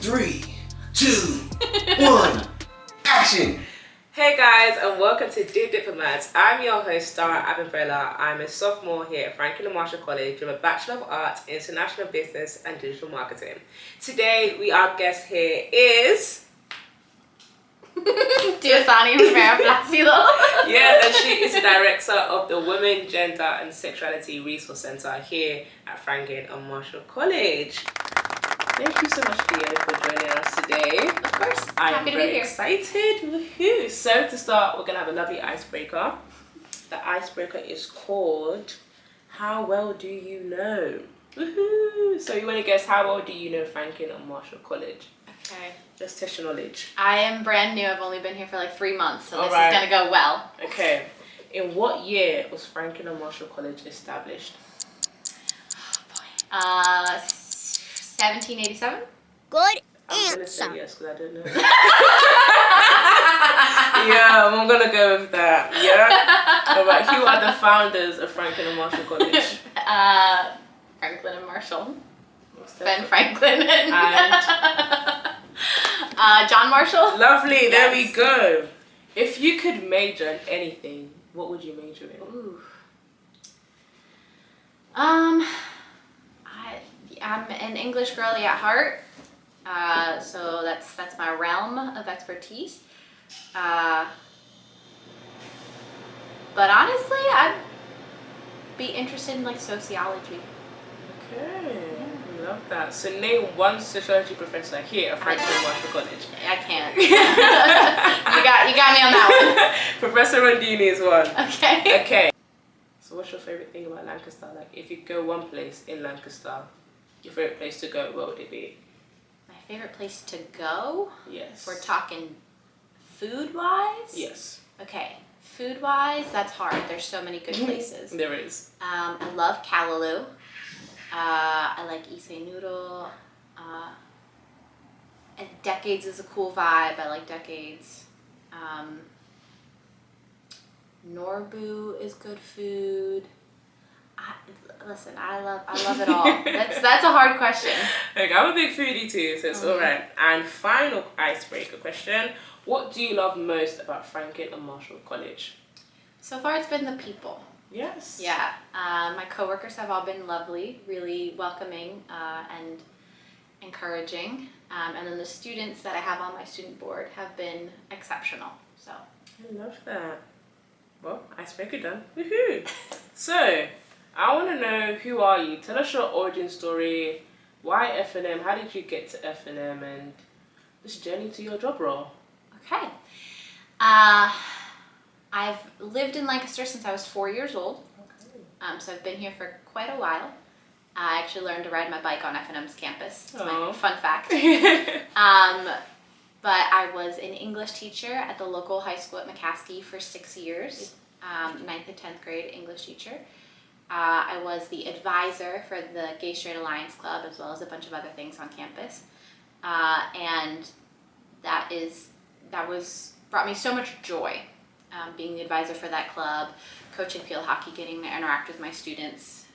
3, 2, 1, action! Hey guys, and welcome to Dear Diplomats. I'm your host, Dara Abimbola. I'm a sophomore here at Franklin and Marshall College with a Bachelor of Arts, International Business and Digital Marketing. Today, our guest here is... Diosanny Rivera-Placido. Yeah, and she is the director of the Women, Gender and Sexuality Resource Center here at Franklin and Marshall College. Thank you so much, Dio, for joining us today. Of course, I'm happy to very be here. excited. Woohoo! So to start, we're gonna have a lovely icebreaker. The icebreaker is called "How well do you know?" Woohoo! So you want to guess how well do you know Franklin and Marshall College? Okay. Let's test your knowledge. I am brand new. I've only been here for like 3 months, so this Alright. is gonna go well. Okay. In what year was Franklin and Marshall College established? 1787. Good I'm gonna answer. say yes because I don't know. Yeah, I'm gonna go with that. Yeah. Alright. Who are the founders of Franklin and Marshall College? Franklin and Marshall. What's that? Ben Franklin and And John Marshall. lovely, there we Yes. go. If you could major in anything, what would you major in? Ooh. I'm an English girly at heart, so that's my realm of expertise. But honestly, I'd be interested in like sociology. Okay, I love that. So name one sociology professor here at Franklin Marshall College. I can't. you got me on that Professor Rondini is one. one. Okay. Okay. So what's your favorite thing about Lancaster? Like if you go one place in Lancaster, your favorite place to go, what would it be? My favorite place to go? Yes. If we're talking food-wise? Yes. Okay, food-wise, that's hard. There's so many good places. There is. I love Callaloo. I like Issei Noodle. And Decades is a cool vibe. I like Decades. Norbu is good food. I love it all. That's a hard question. Okay, I'm a big foodie too, so it's alright. And final icebreaker question. What do you love most about Franklin and Marshall College? So far, it's been the people. Yes. Yeah, my coworkers have all been lovely, really welcoming and encouraging. And then the students that I have on my student board have been exceptional. So I love that. Well, icebreaker done. Woohoo! So, I want to know, who are you? Tell us your origin story. Why F&M? How did you get to F&M? And this journey to your job role. okay. I've lived in Lancaster since I was 4 years old. Okay. So I've been here for quite a while. I actually learned to ride my bike on F&M's campus. It's my Aw. fun fact. But I was an English teacher at the local high school at McCaskey for 6 years, 9th and 10th grade English teacher. I was the advisor for the Gay Straight Alliance Club as well as a bunch of other things on campus. And that brought me so much joy, being the advisor for that club, coaching field hockey, getting to interact with my students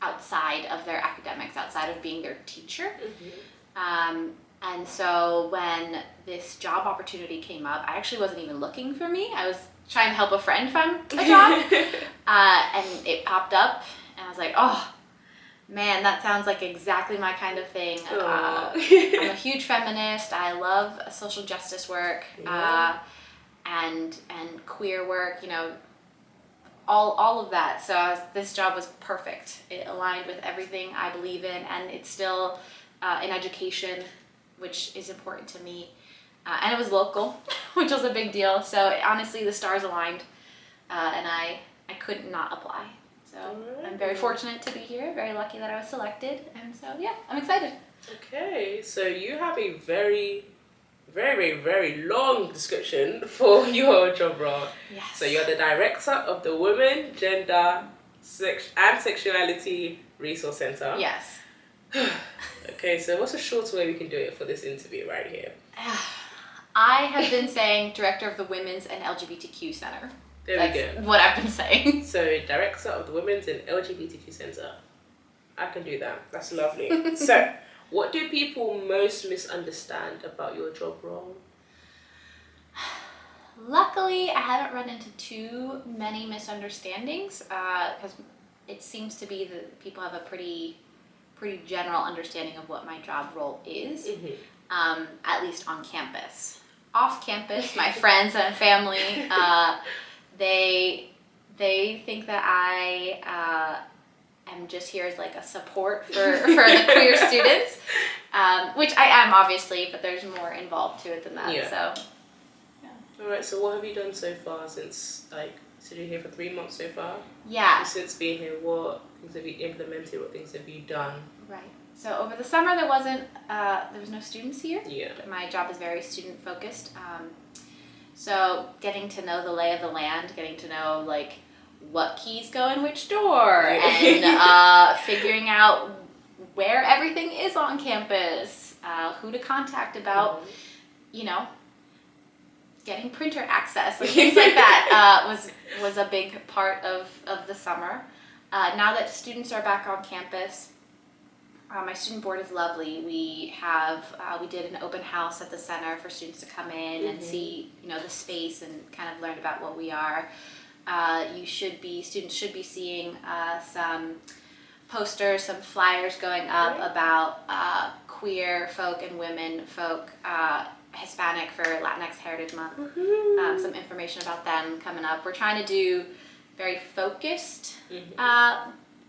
outside of their academics, outside of being their teacher. And so when this job opportunity came up, I actually wasn't even looking for me. I was trying to help a friend find a job. And it popped up, and I was like, oh, man, that sounds like exactly my kind of thing. I'm a huge feminist. I love social justice work and queer work, you know, all of that. So this job was perfect. It aligned with everything I believe in, and it's still in education, which is important to me. And it was local, which was a big deal. So honestly, the stars aligned, and I couldn't not apply. So I'm very fortunate to be here, very lucky that I was selected. And so, yeah, I'm excited. Okay, so you have a very, very, very long description for your job role. Yes. So you're the director of the Women, Gender and Sexuality Resource Center. Yes. Okay, so what's a short way we can do it for this interview right here? I have been saying director of the Women's and LGBTQ Center. There That's we go. what I've been saying. So, director of the Women's and LGBTQ Center. I can do that. That's lovely. So, What do people most misunderstand about your job role? Luckily, I haven't run into too many misunderstandings because it seems to be that people have a pretty general understanding of what my job role is, at least on campus. Off campus, my friends and family, they think that I am just here as like a support for the queer students, which I am obviously, but there's more involved to it than that. Yeah. So. Alright, so what have you done so far since, like, so you're here for 3 months so far? Yeah. So since being here, what things have you implemented, what things have you done? Right. So over the summer there was no students here. Yeah. My job is very student focused. So getting to know the lay of the land, getting to know like what keys go in which door, and figuring out where everything is on campus, who to contact about, getting printer access, like things like that was a big part of the summer. Now that students are back on campus, my student board is lovely. We did an open house at the center for students to come in and see, the space and kind of learn about what we are. Students should be seeing some posters, some flyers going up about queer folk and women folk, Hispanic for Latinx Heritage Month. Some information about them coming up. We're trying to do very focused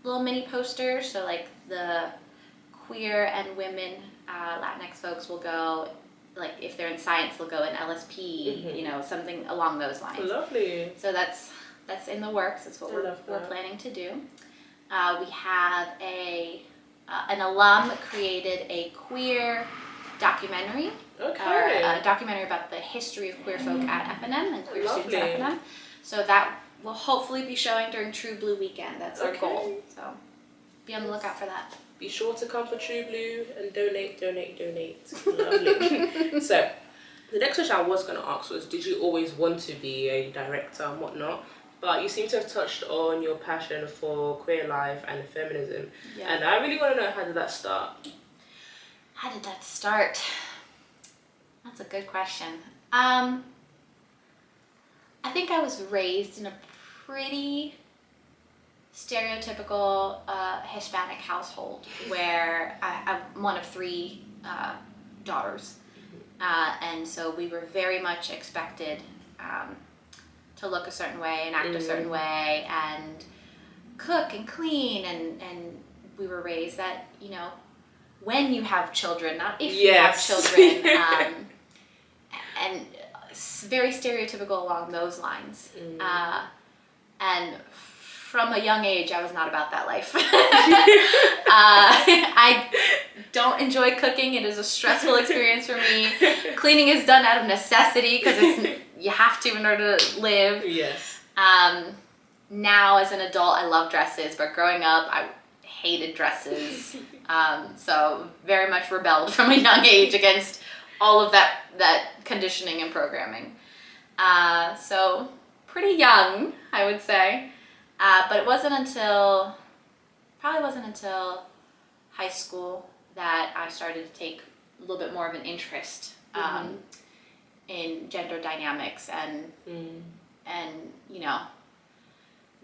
little mini posters. So like the queer and women Latinx folks will go, like if they're in science, they'll go in LSP, something along those lines. Lovely. So that's in the works. That's what we're planning to do. We have an alum created a queer documentary. Okay. A documentary about the history of queer folk at FNM and queer students at Lovely. FNM. So that will hopefully be showing during True Blue weekend. That's our goal. So be on the lookout for that. Be sure to come for True Blue and donate. Lovely. So, the next question I was going to ask was, did you always want to be a director and whatnot? But you seem to have touched on your passion for queer life and feminism. Yeah. And I really want to know, how did that start? How did that start? That's a good question. I think I was raised in a pretty stereotypical Hispanic household where I'm one of 3 daughters. And so we were very much expected to look a certain way and act a certain way and cook and clean. And we were raised that, when you have children, not if you have children. And very stereotypical along those lines. And from a young age, I was not about that life. I don't enjoy cooking. It is a stressful experience for me. Cleaning is done out of necessity because you have to in order to live. Yes. Now, as an adult, I love dresses, but growing up, I hated dresses. So very much rebelled from a young age against all of that conditioning and programming. So pretty young, I would say. But it wasn't until high school that I started to take a little bit more of an interest in gender dynamics and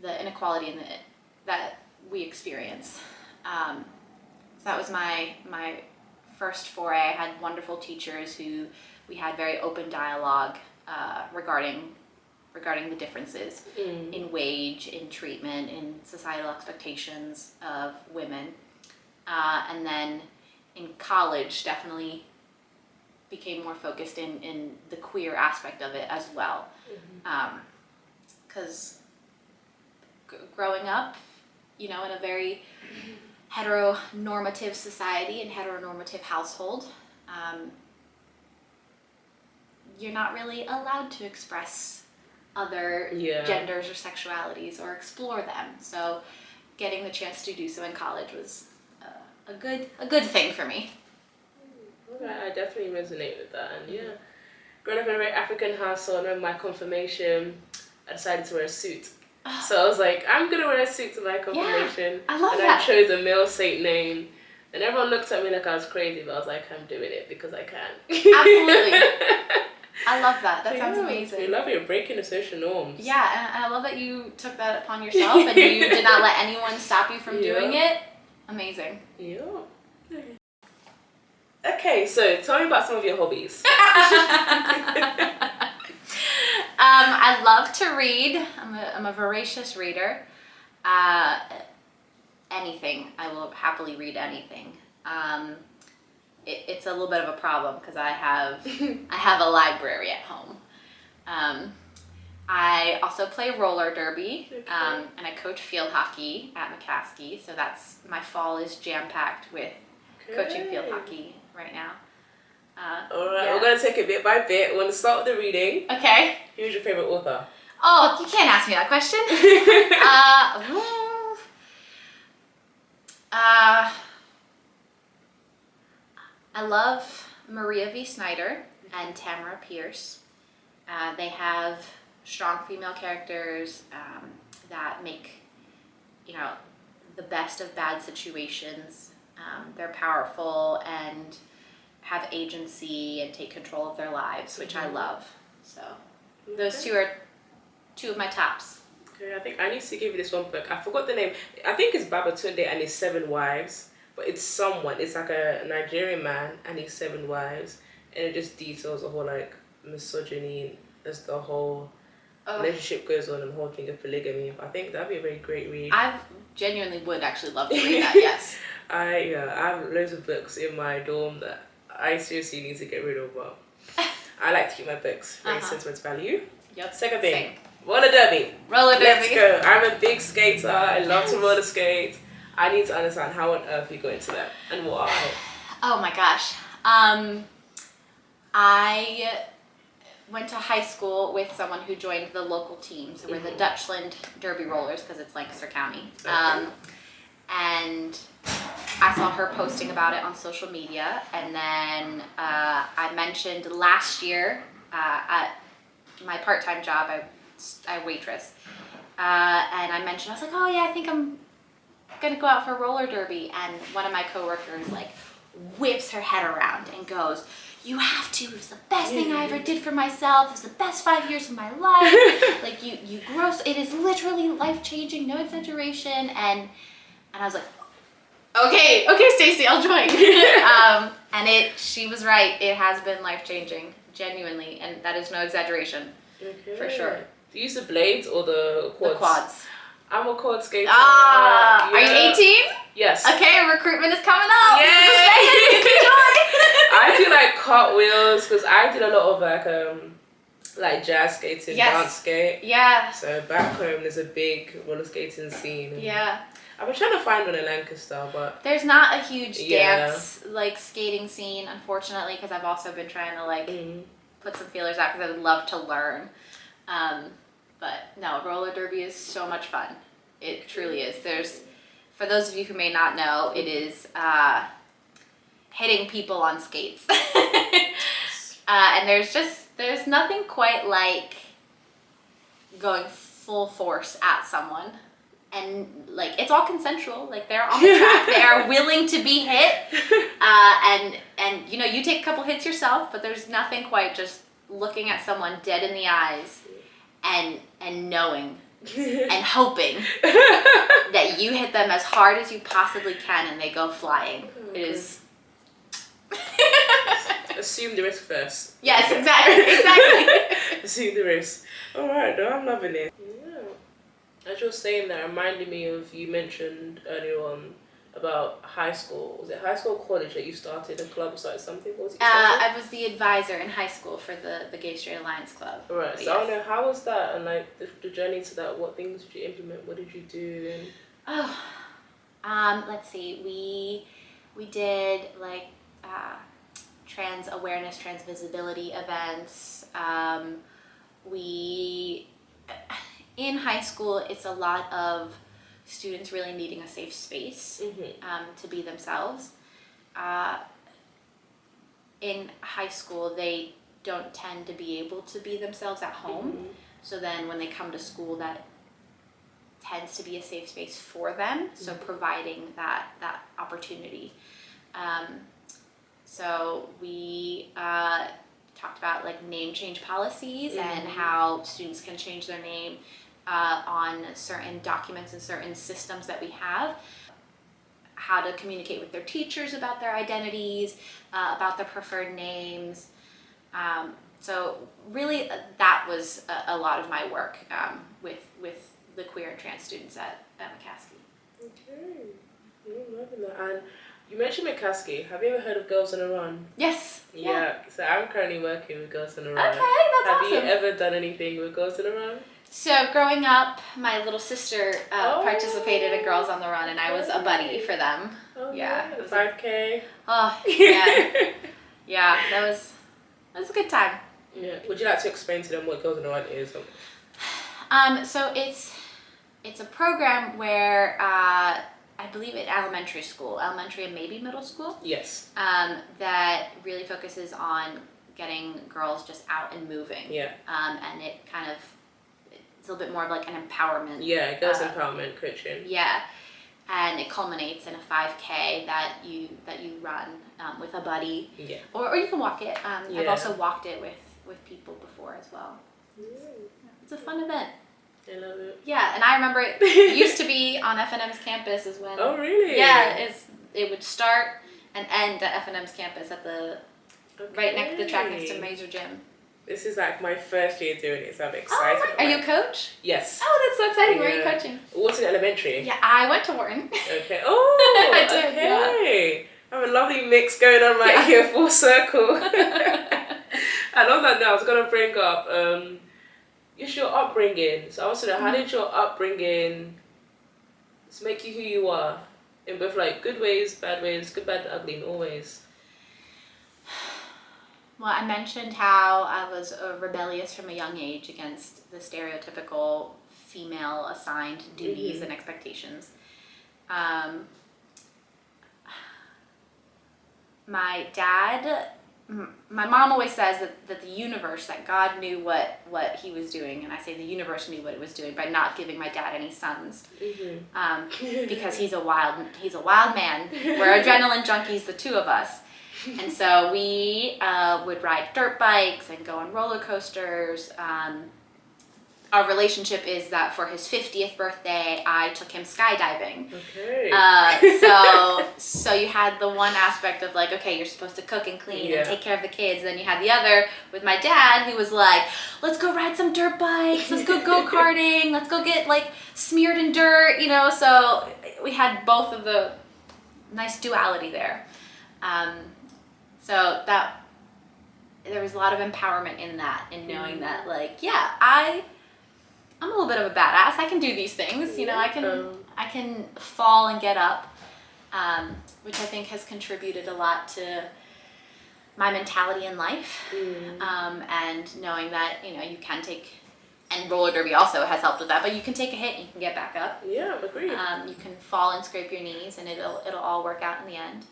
the inequality that we experience. So that was my first foray. I had wonderful teachers who we had very open dialogue regarding the differences in wage, in treatment, in societal expectations of women. And then in college, definitely became more focused in the queer aspect of it as well. Because growing up, in a very heteronormative society and heteronormative household, you're not really allowed to express other genders or sexualities or explore them. So getting the chance to do so in college was a good thing for me. Okay, I definitely resonate with that. And growing up in a very African household, in my confirmation, I decided to wear a suit. So I was like, I'm gonna wear a suit to my confirmation. I love and that. I chose a male saint name. And everyone looked at me like I was crazy, but I was like, I'm doing it because I can. Absolutely. I love that. That sounds I amazing. love it. You're breaking the social norms. Yeah, and I love that you took that upon yourself and you did not let anyone stop you from doing it. Amazing. Yeah. Okay, so tell me about some of your hobbies. I love to read. I'm a voracious reader. Anything. I will happily read anything. It's a little bit of a problem because I have a library at home. I also play roller derby, and I coach field hockey at McCaskey. So my fall is jam-packed with coaching field hockey right now. Alright, we're going to take it bit by bit. We're going to start with the reading. Okay. Who's your favourite author? Oh, you can't ask me that question. I love Maria V. Snyder and Tamara Pierce. They have strong female characters that make, the best of bad situations. They're powerful and have agency and take control of their lives, which I love. So those two are two of my tops. Okay, I think I need to give you this one book. I forgot the name. I think it's Babatunde and his 7 wives. But it's like a Nigerian man and his 7 wives, and it just details the whole like misogyny as the whole relationship goes on and the whole thing of polygamy. I think that'd be a very great read. I genuinely would actually love to read that. Yes. I have loads of books in my dorm that I seriously need to get rid of, but I like to keep my books very sentiment value. Yep. Second thing, Same. roller derby. Roller derby. Let's go. I'm a big skater. I love to roller skate. I need to understand how on earth you go into that and why. Oh my gosh. I went to high school with someone who joined the local team. So we're the Dutchland Derby Rollers because it's Lancaster County. Okay. And I saw her posting about it on social media. And then I mentioned last year at my part-time job, I waitress. And I mentioned, I was like, oh yeah, I think I'm gonna go out for roller derby. And one of my coworkers like whips her head around and goes, you have to, it was the best thing I ever did for myself, it was the best 5 years of my life. Like you gross, it is literally life-changing, no exaggeration. And I was like, okay Stacey, I'll join. And she was right, it has been life-changing, genuinely, and that is no exaggeration. Okay. For sure. Do you use the blades or the quads? The quads. I'm a quad skater. Are you 18? Yes. Okay, recruitment is coming up. Yay! You can join. I do like cartwheels because I did a lot of like jazz skating, dance skate. Yeah. So back home there's a big roller skating scene. Yeah. I've been trying to find one in Lancaster, but there's not a huge dance like skating scene, unfortunately, because I've also been trying to put some feelers out because I would love to learn. But no, roller derby is so much fun. It truly is. For those of you who may not know, it is hitting people on skates. And there's nothing quite like going full force at someone. And like, it's all consensual. Like, they're on the track, they are willing to be hit. And you take a couple hits yourself, but there's nothing quite just looking at someone dead in the eyes and knowing and hoping that you hit them as hard as you possibly can and they go flying. It is. Assume the risk first. Yes, exactly. Assume the risk. Alright, no, I'm loving it. Yeah. As you're saying that, reminded me of, you mentioned earlier on about high school. Was it high school or college that you started a club or started something? What was it? I was the advisor in high school for the Gay Straight Alliance Club. Right, so I don't know, how was that, and like the journey to that? What things did you implement? What did you do? And let's see. We did like trans awareness, trans visibility events. In high school, it's a lot of students really needing a safe space to be themselves. In high school, they don't tend to be able to be themselves at home. So then when they come to school, that tends to be a safe space for them. So providing that opportunity. So we talked about like name change policies and how students can change their name on certain documents and certain systems that we have, how to communicate with their teachers about their identities, about their preferred names. So really that was a lot of my work with the queer and trans students at McCaskey. Okay, I'm loving that. And you mentioned McCaskey. Have you ever heard of Girls on a Run? Yes. Yeah. So I'm currently working with Girls on a Run. Okay, that's Have awesome. you ever done anything with Girls on a Run? So growing up, my little sister participated in Girls on the Run, and I was a buddy for them. Oh, Yeah. The 5K. Oh, yeah. Yeah, that was a good time. Yeah. Would you like to explain to them what Girls on a Run is? So it's a program where I believe at elementary and maybe middle school. Yes. That really focuses on getting girls just out and moving. Yeah. And it kind of, it's a little bit more of like an empowerment. Yeah, girls empowerment coaching. Yeah. And it culminates in a 5K that you run with a buddy. Yeah. Or you can walk it. I've also walked it with people before as well. It's a fun event. I love it. Yeah, and I remember it used to be on FNM's campus is when... Oh, really? Yeah, it would start and end at FNM's campus at the... Okay. Right next to the track next to Mazer Gym. This is like my first year doing it, so I'm excited. Oh, are you a coach? Yes. Oh, that's so exciting. Where are you coaching? Wharton Elementary. Yeah, I went to Wharton. Okay. Oh, I did, okay. I have a lovely mix going on right here, full circle. And on that note, I was going to bring up just your upbringing. So I want to know, how did your upbringing make you who you are? In both like good ways, bad ways, good, bad, ugly, in all ways. Well, I mentioned how I was rebellious from a young age against the stereotypical female assigned duties and expectations. My dad, my mom always says that the universe, that God knew what he was doing, and I say the universe knew what it was doing by not giving my dad any sons, because he's a wild man. We're adrenaline junkies, the two of us. And so we would ride dirt bikes and go on roller coasters. Our relationship is that for his 50th birthday, I took him skydiving. Okay. So you had the one aspect of like, okay, you're supposed to cook and clean and take care of the kids. And then you had the other with my dad, who was like, let's go ride some dirt bikes. Let's go karting. Let's go get like smeared in dirt, you know. So we had both of the nice duality there. So that there was a lot of empowerment in that, in knowing that, like, yeah, I'm a little bit of a badass. I can do these things, you know. I can fall and get up, which I think has contributed a lot to my mentality in life, and knowing that, you know, you can take, and roller derby also has helped with that, but you can take a hit and you can get back up. Yeah, agreed. You can fall and scrape your knees, and it'll all work out in the end.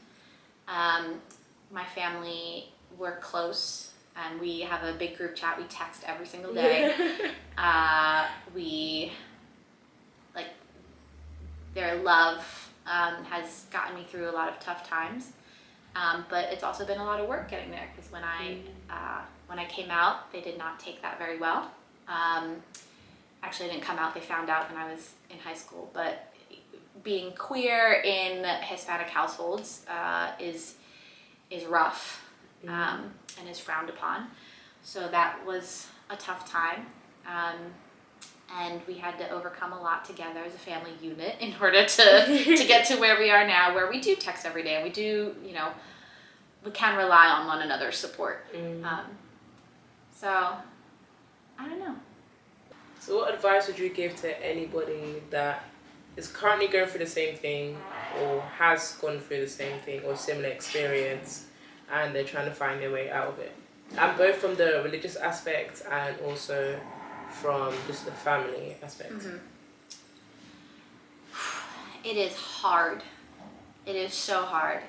My family, we're close, and we have a big group chat. We text every single day. Their love has gotten me through a lot of tough times, but it's also been a lot of work getting there, because when I came out, they did not take that very well. Actually, I didn't come out. They found out when I was in high school, but being queer in Hispanic households is rough, and is frowned upon. So that was a tough time. And we had to overcome a lot together as a family unit in order to get to where we are now, where we do text every day, and we do, you know, we can rely on one another's support. So, I don't know. So what advice would you give to anybody that is currently going through the same thing, or has gone through the same thing or similar experience, and they're trying to find their way out of it? And both from the religious aspect and also from just the family aspect. It is hard. It is so hard.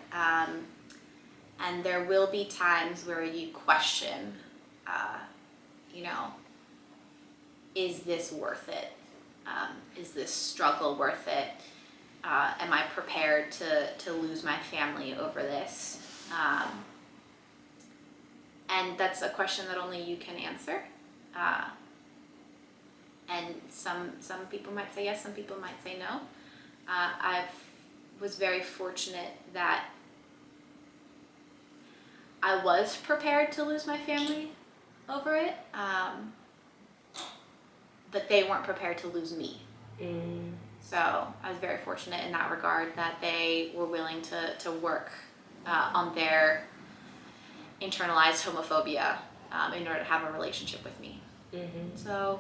And there will be times where you question, you know, is this worth it? Is this struggle worth it? am I prepared to lose my family over this? And that's a question that only you can answer. And some people might say yes, some people might say no. I was very fortunate that I was prepared to lose my family over it, but they weren't prepared to lose me. So I was very fortunate in that regard that they were willing to work on their internalized homophobia in order to have a relationship with me. So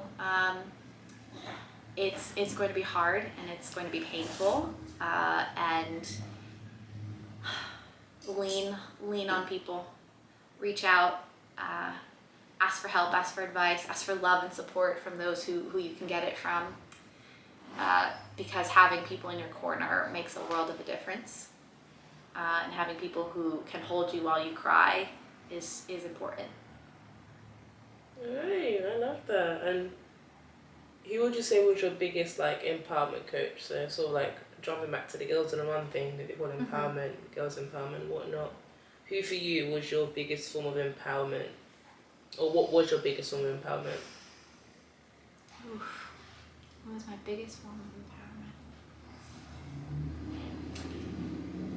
it's going to be hard and it's going to be painful, and lean on people, reach out, ask for help, ask for advice, ask for love and support from those who you can get it from, because having people in your corner makes a world of a difference, and having people who can hold you while you cry is important. Right, I love that. And who would you say was your biggest like empowerment coach? So sort of like jumping back to the Girls in the Run thing that they call empowerment, girls empowerment and whatnot. Who for you was your biggest form of empowerment? Or what was your biggest form of empowerment? Oof. What was my biggest form of empowerment?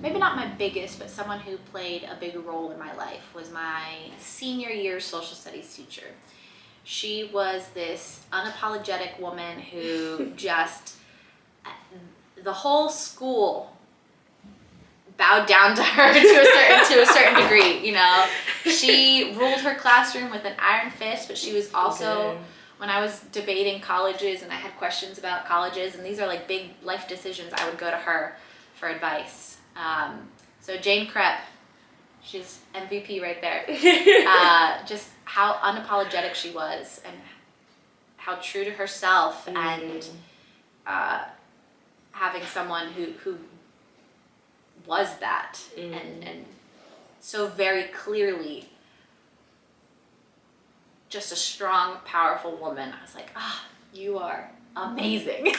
Maybe not my biggest, but someone who played a big role in my life was my senior year social studies teacher. She was this unapologetic woman who just, the whole school bowed down to her to a certain degree, you know. She ruled her classroom with an iron fist, but she was also, when I was debating colleges and I had questions about colleges, and these are like big life decisions, I would go to her for advice. So Jane Krepp, she's MVP right there. Just how unapologetic she was and how true to herself, and having someone who was that and so very clearly just a strong, powerful woman. I was like, you are amazing.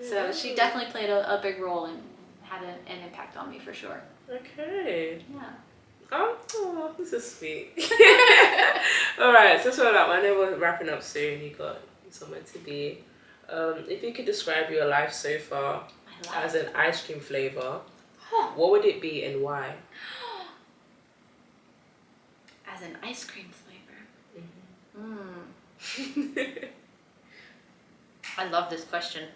So she definitely played a big role and had an impact on me for sure. Okay. Yeah. Oh, this is sweet. Alright, so I know we're wrapping up soon. You got somewhere to be. If you could describe your life so far as an ice cream flavor, what would it be and why? As an ice cream flavor. I love this question.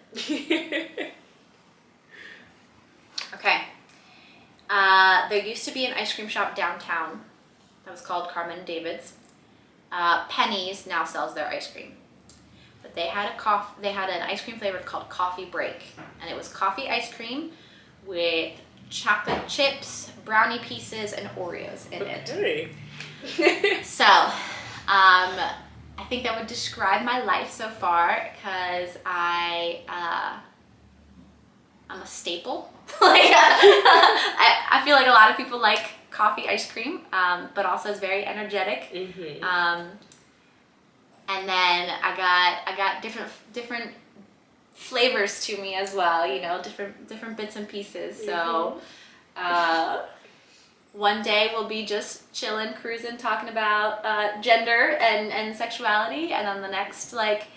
Okay. There used to be an ice cream shop downtown that was called Carmen and David's. Penny's now sells their ice cream. But they had an ice cream flavor called Coffee Break, and it was coffee ice cream with chocolate chips, brownie pieces, and Oreos in it. So, I think that would describe my life so far, because I'm a staple. I feel like a lot of people like coffee ice cream, but also it's very energetic. And then I got different flavors to me as well, you know, different bits and pieces. So one day we'll be just chilling, cruising, talking about gender and sexuality, and then the next, like,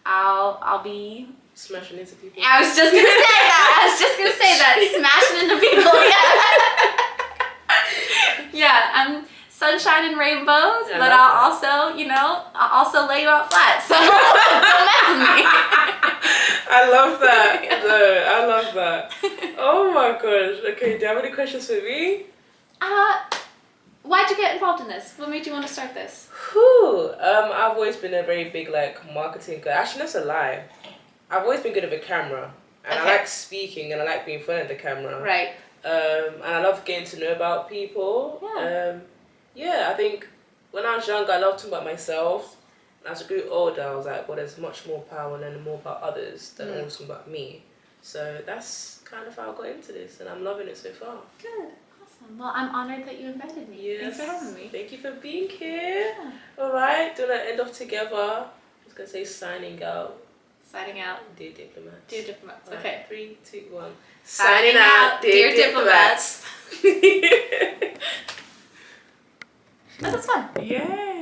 I'll be smashing into people. I was just gonna say that. Smashing into people. Yeah. I'm sunshine and rainbows, but I'll also, I'll lay you out flat. So don't mess with me. I love that. I love that. Oh my gosh. Okay, do you have any questions for me? Why'd you get involved in this? What made you want to start this? I've always been a very big marketing guy. Actually, that's a lie. I've always been good at the camera, and I like speaking, and I like being in front of the camera. Right. And I love getting to know about people. I think when I was younger, I loved talking about myself. And as I grew older, I was like, well, there's much more power and learning more about others than always talking about me. So that's kind of how I got into this, and I'm loving it so far. Good. Awesome. Well, I'm honored that you invited me. Yes. Thanks for having me. Thank you for being here. Yeah. All right, do you want to end off together? I'm just going to say signing out. Signing out. Dear Diplomats. Dear Diplomats. Right, Okay. 3, 2, 1. Signing out. Dear Diplomats. That was fun. Yeah.